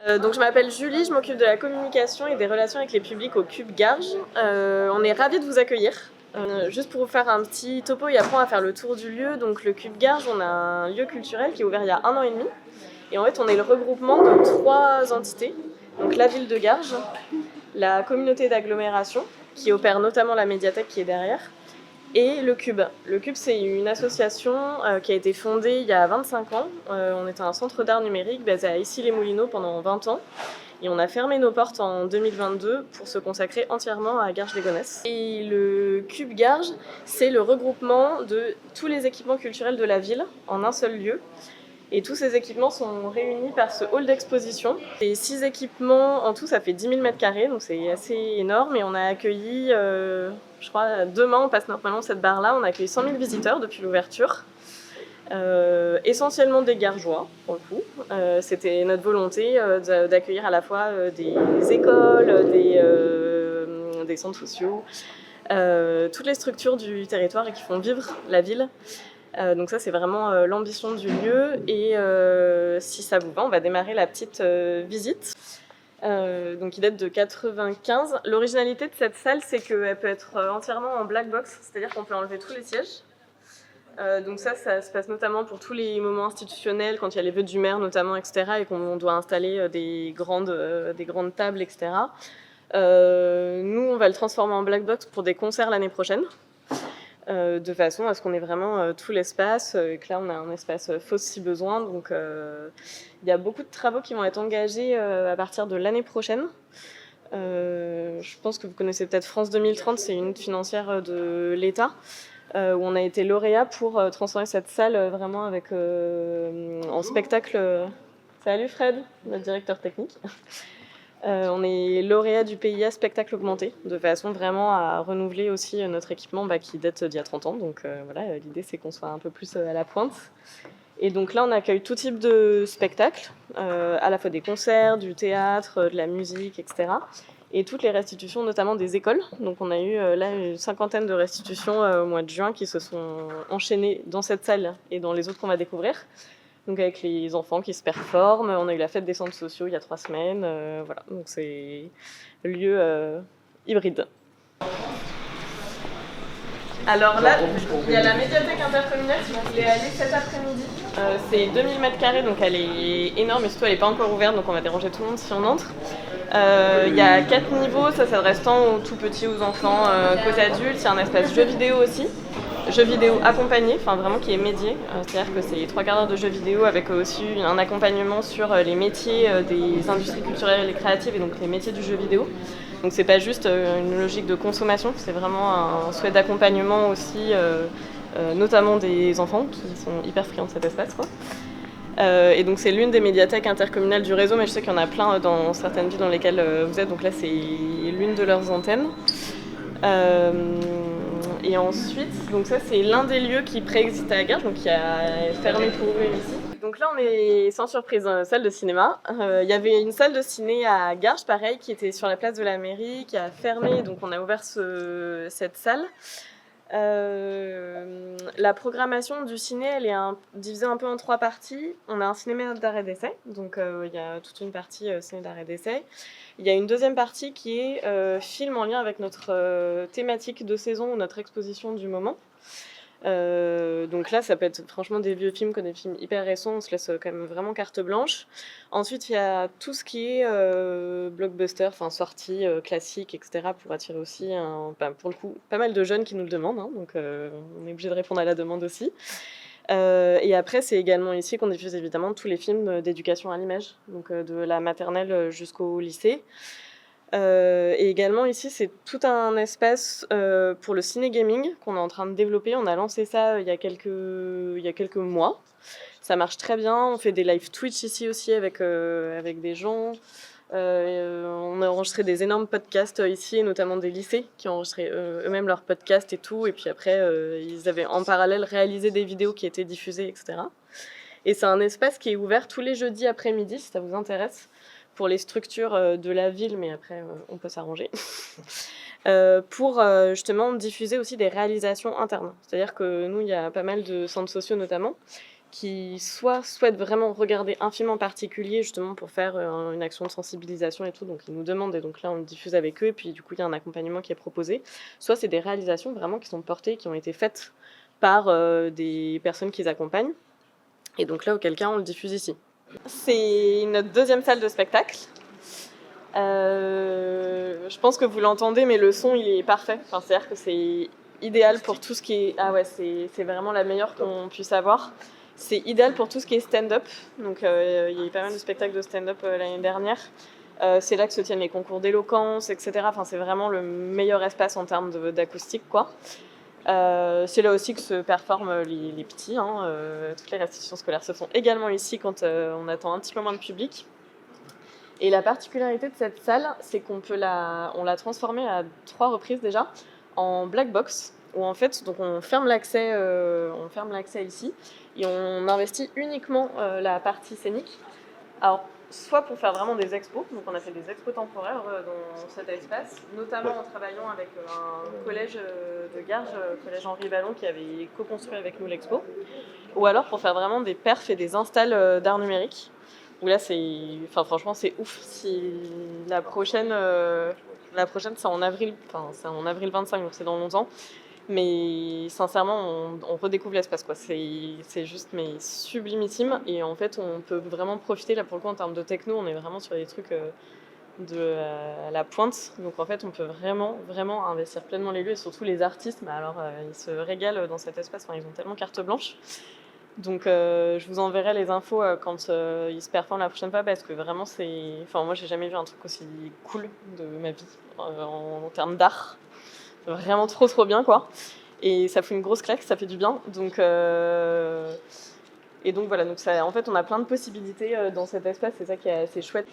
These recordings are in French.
Donc je m'appelle Julie, je m'occupe de la communication et des relations avec les publics au Cube Garges. On est ravis de vous accueillir. Juste pour vous faire un petit topo et après on va faire le tour du lieu. Donc le Cube Garges, on a un lieu culturel qui est ouvert il y a 1 an et demi. Et en fait on est le regroupement de 3 entités. Donc la ville de Garges, la communauté d'agglomération qui opère notamment la médiathèque qui est derrière, et le Cube. Le Cube, c'est une association qui a été fondée il y a 25 ans. On était un centre d'art numérique basé à Issy-les-Moulineaux pendant 20 ans. Et on a fermé nos portes en 2022 pour se consacrer entièrement à Garges-les-Gonesse. Et le Cube Garges, c'est le regroupement de tous les équipements culturels de la ville en un seul lieu. Et tous ces équipements sont réunis par ce hall d'exposition. Et 6 équipements en tout, ça fait 10 000 m², donc c'est assez énorme. Et on a accueilli, je crois, demain on passe normalement cette barre-là, on a accueilli 100 000 visiteurs depuis l'ouverture. Essentiellement des Gargeois, pour le coup. C'était notre volonté d'accueillir à la fois des écoles, des centres sociaux, toutes les structures du territoire et qui font vivre la ville. Donc ça, c'est vraiment l'ambition du lieu. Et si ça vous va, on va démarrer la petite visite. Donc, il date de 95. L'originalité de cette salle, c'est qu'elle peut être entièrement en black box, c'est-à-dire qu'on peut enlever tous les sièges. Donc ça se passe notamment pour tous les moments institutionnels, quand il y a les vœux du maire notamment, etc., et qu'on doit installer des grandes tables, etc. Nous, on va le transformer en black box pour des concerts l'année prochaine. De façon à ce qu'on ait vraiment tout l'espace, et que là on a un espace fosse si besoin. Donc il y a beaucoup de travaux qui vont être engagés à partir de l'année prochaine. Je pense que vous connaissez peut-être France 2030, c'est une financière de l'État, où on a été lauréat pour transformer cette salle vraiment avec, en spectacle. Salut Fred, notre directeur technique. On est lauréat du PIA Spectacle Augmenté, de façon vraiment à renouveler aussi notre équipement qui date d'il y a 30 ans. Donc voilà, l'idée c'est qu'on soit un peu plus à la pointe. Et donc là, on accueille tout type de spectacles, à la fois des concerts, du théâtre, de la musique, etc. Et toutes les restitutions, notamment des écoles. Donc on a eu là une 50aine de restitutions au mois de juin qui se sont enchaînées dans cette salle et dans les autres qu'on va découvrir. Donc avec les enfants qui se performent, on a eu la fête des centres sociaux il y a 3 semaines, voilà, donc c'est le lieu hybride. Alors là, il y a la médiathèque intercommunale si vous voulez aller cet après-midi. C'est 2000 m², donc elle est énorme et surtout elle n'est pas encore ouverte, donc on va déranger tout le monde si on entre. Il y a 4 niveaux, ça s'adresse tant aux tout petits, aux enfants qu'aux adultes. Il y a un espace jeux vidéo aussi. Jeux vidéo accompagnés, enfin vraiment qui est médié, c'est-à-dire que c'est 3/4 d'heure de jeux vidéo avec aussi un accompagnement sur les métiers des industries culturelles et créatives et donc les métiers du jeu vidéo. Donc c'est pas juste une logique de consommation, c'est vraiment un souhait d'accompagnement aussi, notamment des enfants qui sont hyper friands de cet espace, quoi. Et donc c'est l'une des médiathèques intercommunales du réseau, mais je sais qu'il y en a plein dans certaines villes dans lesquelles vous êtes, donc là c'est l'une de leurs antennes. Et ensuite, donc ça c'est l'un des lieux qui préexistait à Garges, donc qui a fermé pour ouvrir ici. Donc là on est sans surprise dans la salle de cinéma. Il y avait une salle de ciné à Garges, pareil, qui était sur la place de la mairie, qui a fermé, donc on a ouvert cette salle. La programmation du ciné, elle est divisée un peu en 3 parties. On a un cinéma d'arrêt d'essai, donc il y a toute une partie ciné d'arrêt d'essai. Il y a une deuxième partie qui est film en lien avec notre thématique de saison ou notre exposition du moment. Donc là, ça peut être franchement des vieux films comme des films hyper récents, on se laisse quand même vraiment carte blanche. Ensuite, il y a tout ce qui est blockbuster, enfin sorties classiques, etc. pour attirer aussi, pour le coup, pas mal de jeunes qui nous le demandent, hein, donc on est obligé de répondre à la demande aussi. Et après, c'est également ici qu'on diffuse évidemment tous les films d'éducation à l'image, donc de la maternelle jusqu'au lycée. Et également ici, c'est tout un espace pour le ciné-gaming qu'on est en train de développer. On a lancé ça il y a quelques mois. Ça marche très bien. On fait des live Twitch ici aussi avec des gens. On a enregistré des énormes podcasts ici, notamment des lycées qui ont enregistré eux-mêmes leurs podcasts et tout. Et puis après, ils avaient en parallèle réalisé des vidéos qui étaient diffusées, etc. Et c'est un espace qui est ouvert tous les jeudis après-midi, si ça vous intéresse, pour les structures de la ville, mais après, on peut s'arranger. Pour justement diffuser aussi des réalisations internes. C'est-à-dire que nous, il y a pas mal de centres sociaux notamment qui soit souhaitent vraiment regarder un film en particulier, justement pour faire une action de sensibilisation et tout, donc ils nous demandent, et donc là on le diffuse avec eux, et puis du coup il y a un accompagnement qui est proposé. Soit c'est des réalisations vraiment qui sont portées, qui ont été faites par des personnes qui les accompagnent, et donc là auquel cas on le diffuse ici. C'est notre deuxième salle de spectacle. Je pense que vous l'entendez, mais le son il est parfait. Enfin, c'est-à-dire que c'est idéal pour tout ce qui est... Ah ouais, c'est vraiment la meilleure qu'on puisse avoir. C'est idéal pour tout ce qui est stand-up. Donc il y a eu pas mal de spectacles de stand-up l'année dernière. C'est là que se tiennent les concours d'éloquence, etc. Enfin, c'est vraiment le meilleur espace en termes d'acoustique, quoi. C'est là aussi que se performent les petits. Hein. Toutes les restitutions scolaires se font également ici quand on attend un petit peu moins de public. Et la particularité de cette salle, c'est qu'on l'a transformée à 3 reprises déjà en black box, où en fait, donc on ferme l'accès ici et on investit uniquement la partie scénique. Alors, soit pour faire vraiment des expos, donc on a fait des expos temporaires dans cet espace, notamment en travaillant avec un collège de Garges, collège Henri Vallon, qui avait co-construit avec nous l'expo, ou alors pour faire vraiment des perfs et des installs d'art numérique. Où là, franchement, c'est ouf. Si la prochaine, c'est en avril, c'est en avril 25, donc c'est dans longtemps. Mais sincèrement, on redécouvre l'espace, quoi. C'est juste sublimissime. Et en fait, on peut vraiment profiter, là, pour le coup, en termes de techno, on est vraiment sur des trucs à la pointe. Donc en fait, on peut vraiment, vraiment investir pleinement les lieux. Et surtout les artistes, ils se régalent dans cet espace. Enfin, ils ont tellement carte blanche. Donc je vous enverrai les infos quand ils se performent la prochaine fois, parce que vraiment moi j'ai jamais vu un truc aussi cool de ma vie en termes d'art. Vraiment trop bien, quoi. Et ça fait une grosse claque, ça fait du bien. Donc et donc voilà, donc ça, en fait on a plein de possibilités dans cet espace, c'est ça qui est assez chouette.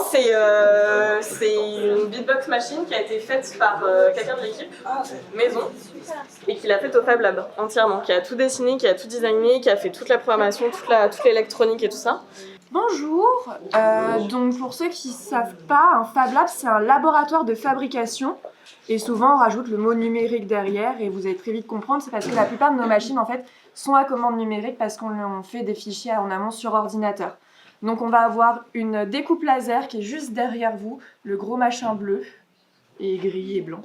C'est une beatbox machine qui a été faite par quelqu'un de l'équipe, maison, et qui l'a faite au Fab Lab entièrement, qui a tout dessiné, qui a tout designé, qui a fait toute la programmation, toute l'électronique et tout ça. Bonjour, donc pour ceux qui ne savent pas, un Fab Lab c'est un laboratoire de fabrication, et souvent on rajoute le mot numérique derrière, et vous allez très vite comprendre, c'est parce que la plupart de nos machines en fait sont à commande numérique parce qu'on fait des fichiers en amont sur ordinateur. Donc on va avoir une découpe laser qui est juste derrière vous, le gros machin bleu et gris et blanc.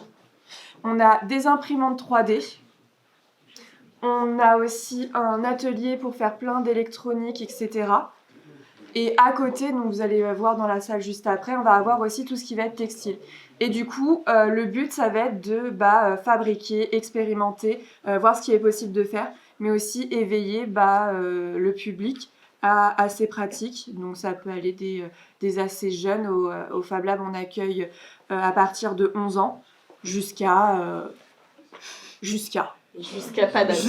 On a des imprimantes 3D. On a aussi un atelier pour faire plein d'électronique, etc. Et à côté, donc vous allez voir dans la salle juste après, on va avoir aussi tout ce qui va être textile. Et du coup, le but, ça va être de fabriquer, expérimenter, voir ce qui est possible de faire, mais aussi éveiller le public à ces pratiques. Donc ça peut aller des assez jeunes. Au Fab Lab, on accueille à partir de 11 ans jusqu'à pas d'âge.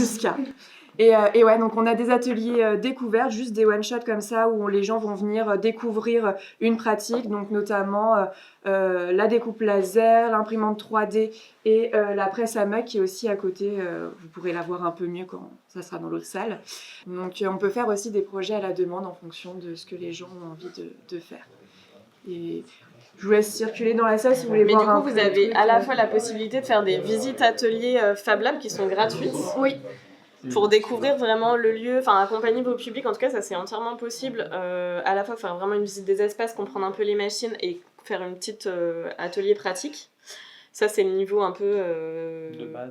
Et ouais, donc on a des ateliers découvertes, juste des one-shots comme ça, où les gens vont venir découvrir une pratique, donc notamment la découpe laser, l'imprimante 3D et la presse à mug qui est aussi à côté. Vous pourrez la voir un peu mieux quand ça sera dans l'autre salle. Donc on peut faire aussi des projets à la demande en fonction de ce que les gens ont envie de faire. Et je vous laisse circuler dans la salle si vous voulez voir. Mais du coup, vous avez à la fois la possibilité de faire des visites ateliers Fab Lab qui sont gratuites. Oui. Pour découvrir vraiment le lieu, accompagner vos publics, en tout cas ça c'est entièrement possible, à la fois faire vraiment une visite des espaces, comprendre un peu les machines et faire une petite atelier pratique. Ça c'est le niveau un peu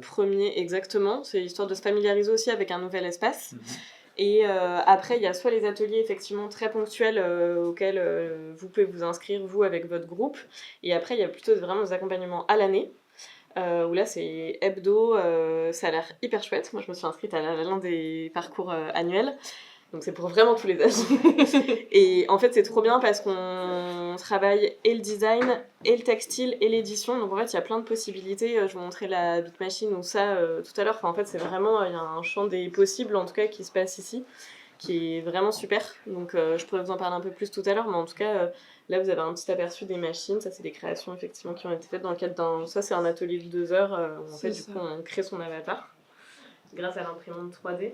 premier, exactement, c'est histoire de se familiariser aussi avec un nouvel espace. Et après il y a soit les ateliers effectivement très ponctuels auxquels vous pouvez vous inscrire vous avec votre groupe, et après il y a plutôt vraiment des accompagnements à l'année. Où là c'est hebdo, ça a l'air hyper chouette. Moi je me suis inscrite à l'un des parcours annuels, donc c'est pour vraiment tous les âges. Et en fait c'est trop bien parce qu'on travaille et le design, et le textile, et l'édition, donc en fait il y a plein de possibilités. Je vais vous montrer la beat machine ou ça tout à l'heure. En fait c'est vraiment, il y a un champ des possibles en tout cas qui se passe ici, qui est vraiment super. Donc je pourrais vous en parler un peu plus tout à l'heure, mais en tout cas là vous avez un petit aperçu des machines. Ça c'est des créations effectivement qui ont été faites dans le cadre d'un... Ça c'est un atelier de 2 heures où en fait du coup on crée son avatar grâce à l'imprimante 3D.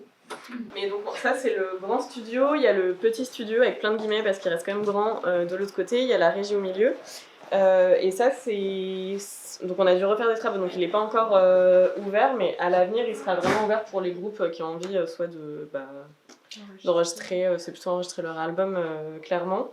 Mais donc ça c'est le grand studio, il y a le petit studio avec plein de guillemets parce qu'il reste quand même grand de l'autre côté, il y a la régie au milieu. Et ça, donc on a dû refaire des travaux, donc il n'est pas encore ouvert, mais à l'avenir, il sera vraiment ouvert pour les groupes qui ont envie soit d'enregistrer, c'est plutôt enregistrer leur album, clairement.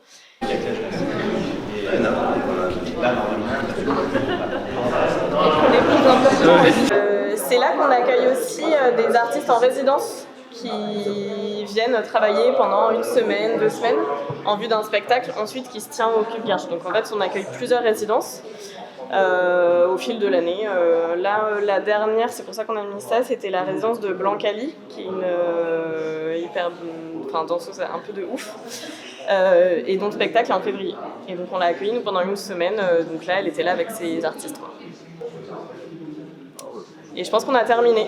C'est là qu'on accueille aussi des artistes en résidence qui viennent travailler pendant 1 semaine, 2 semaines en vue d'un spectacle ensuite qui se tient au Cube Garches. Donc en fait on accueille plusieurs résidences au fil de l'année. Là la dernière, c'est pour ça qu'on a mis ça, c'était la résidence de Blancali qui est une danseuse un peu de ouf. Et dont le spectacle est en février. Et donc on l'a accueillie nous pendant 1 semaine, donc là elle était là avec ses artistes, quoi. Et je pense qu'on a terminé.